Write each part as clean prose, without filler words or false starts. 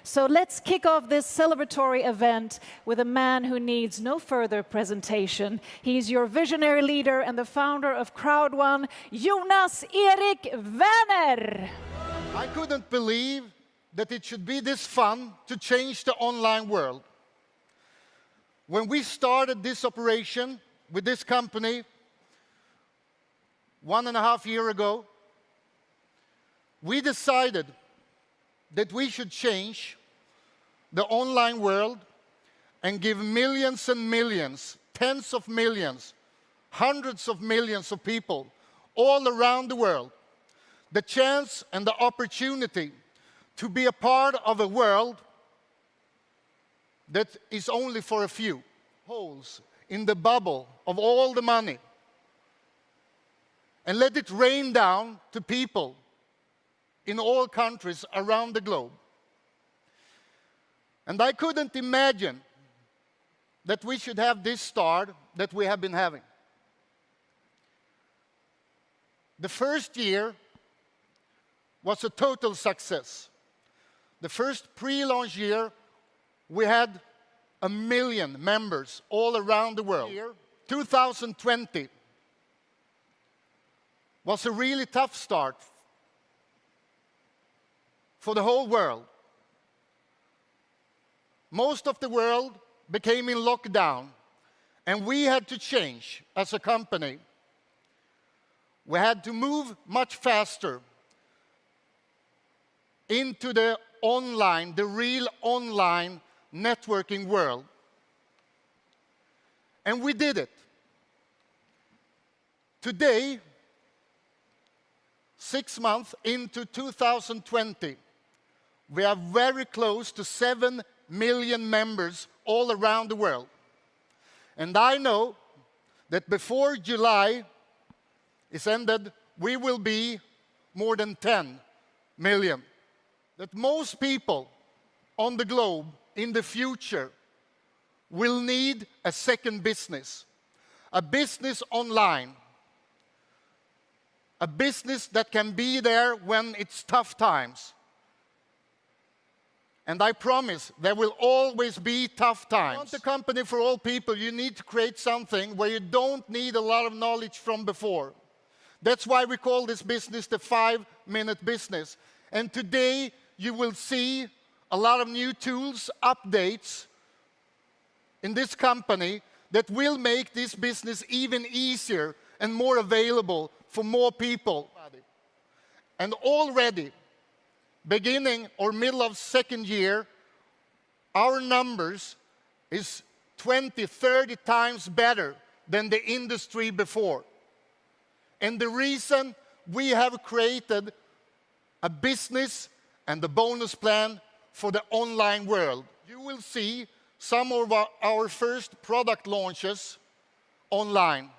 So let's kick off this celebratory event with a man who needs no further presentation. He's your visionary leader and the founder of Crowd1, Jonas Erik Werner. I couldn't believe that it should be this fun to change the online world. When we started this operation with this company 1.5 years ago, we decided that we should change the online world and give millions and millions, tens of millions, hundreds of millions of people all around the world the chance and the opportunity to be a part of a world that is only for a few. Holes in the bubble of all the money. And let it rain down to people in all countries around the globe. And I couldn't imagine that we should have this start that we have been having. The first year was a total success. The first pre-launch year, we had 1 million members all around the world. 2020 was a really tough start for the whole world. Most of the world became in lockdown, and we had to change as a company. We had to move much faster into the online, the real online networking world. And we did it. Today, 6 months into 2020, we are very close to 7 million members all around the world. And I know that before July is ended, we will be more than 10 million. That most people on the globe in the future will need a second business, a business online, a business that can be there when it's tough times. And I promise there will always be tough times. If you want a company for all people, you need to create something where you don't need a lot of knowledge from before. That's why we call this business the 5-minute business. And today you will see a lot of new tools, updates in this company that will make this business even easier and more available for more people. And already, beginning or middle of second year, our numbers is 20, 30 times better than the industry before. And the reason we have created a business and the bonus plan for the online world. You will see some of our first product launches online.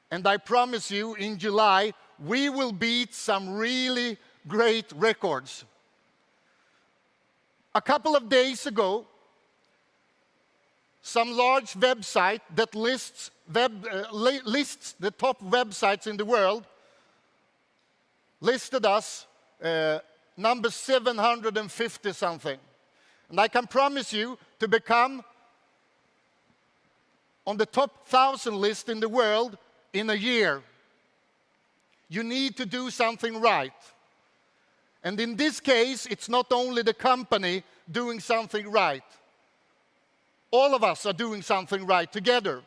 And I promise you, in July, we will beat some really great records. A couple of days ago, some large website that lists the top websites in the world listed us number 750 something. And I can promise you, to become on the top 1,000 list in the world in a year, you need to do something right. And in this case, it's not only the company doing something right. All of us are doing something right together.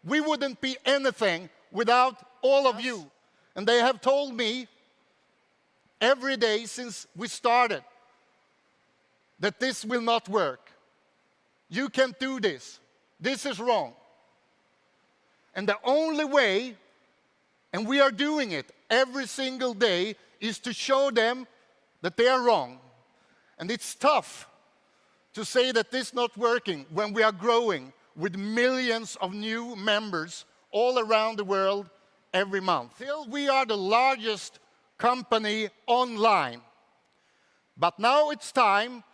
We wouldn't be anything without all of you. And they have told me every day since we started that this will not work. You can't do this. This is wrong. And the only way, and we are doing it every single day, is to show them that they are wrong. And it's tough to say that this is not working when we are growing with millions of new members all around the world every month. Still, we are the largest company online. But now it's time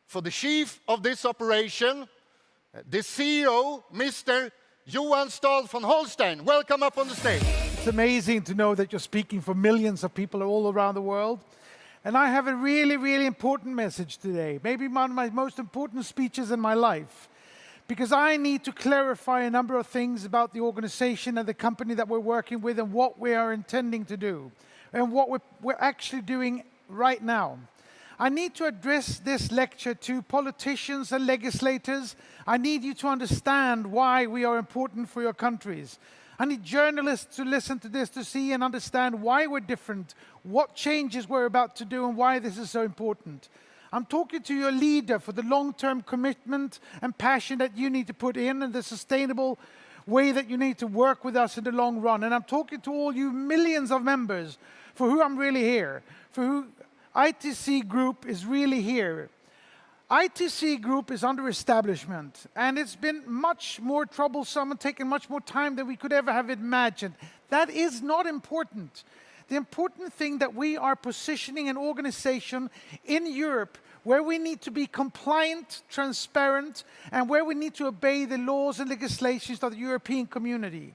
for the chief of this operation, the CEO, Mr. Johan Stael from Holstein. Welcome up on the stage. It's amazing to know that you're speaking for millions of people all around the world. And I have a really, really important message today. Maybe one of my most important speeches in my life. Because I need to clarify a number of things about the organization and the company that we're working with and what we are intending to do. And what we're actually doing right now. I need to address this lecture to politicians and legislators. I need you to understand why we are important for your countries. I need journalists to listen to this to see and understand why we're different, what changes we're about to do, and why this is so important. I'm talking to your leader for the long-term commitment and passion that you need to put in and the sustainable way that you need to work with us in the long run. And I'm talking to all you millions of members for who I'm really here, for who ITC Group is really here. ITC Group is under establishment, and it's been much more troublesome and taken much more time than we could ever have imagined. That is not important. The important thing that we are positioning an organization in Europe where we need to be compliant, transparent, and where we need to obey the laws and legislations of the European community.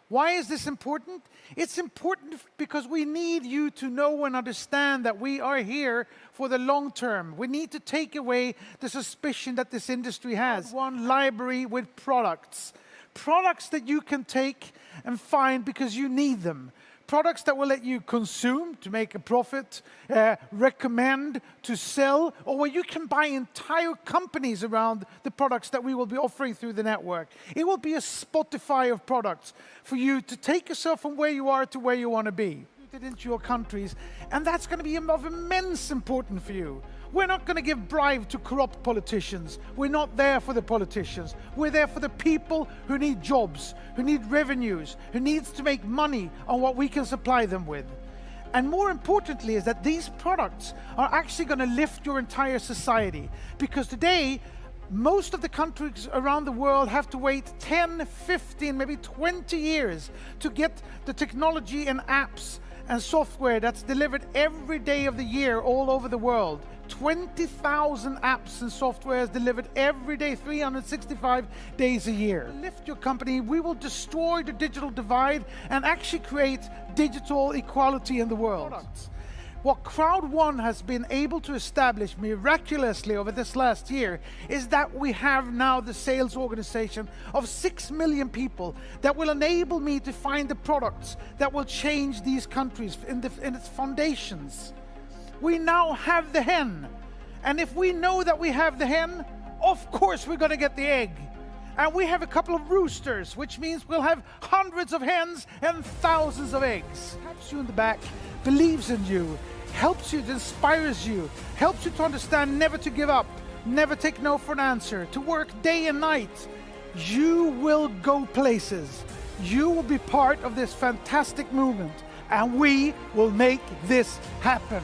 Why is this important? It's important because we need you to know and understand that we are here for the long term. We need to take away the suspicion that this industry has. One library with products. Products that you can take and find because you need them. Products that will let you consume to make a profit, recommend to sell, or where you can buy entire companies around the products that we will be offering through the network. It will be a Spotify of products for you to take yourself from where you are to where you want to be. Put it into your countries, and that's going to be of immense importance for you. We're not going to give bribe to corrupt politicians. We're not there for the politicians. We're there for the people who need jobs, who need revenues, who needs to make money on what we can supply them with. And more importantly is that these products are actually going to lift your entire society. Because today, most of the countries around the world have to wait 10, 15, maybe 20 years to get the technology and apps and software that's delivered every day of the year all over the world. 20,000 apps and software is delivered every day, 365 days a year. Lift your company, we will destroy the digital divide and actually create digital equality in the world. What Crowd1 has been able to establish miraculously over this last year is that we have now the sales organization of 6 million people that will enable me to find the products that will change these countries in its foundations. We now have the hen. And if we know that we have the hen, of course we're going to get the egg. And we have a couple of roosters, which means we'll have hundreds of hens and thousands of eggs. Taps you in the back, believes in you, helps you, inspires you, helps you to understand never to give up, never take no for an answer, to work day and night. You will go places. You will be part of this fantastic movement, and we will make this happen.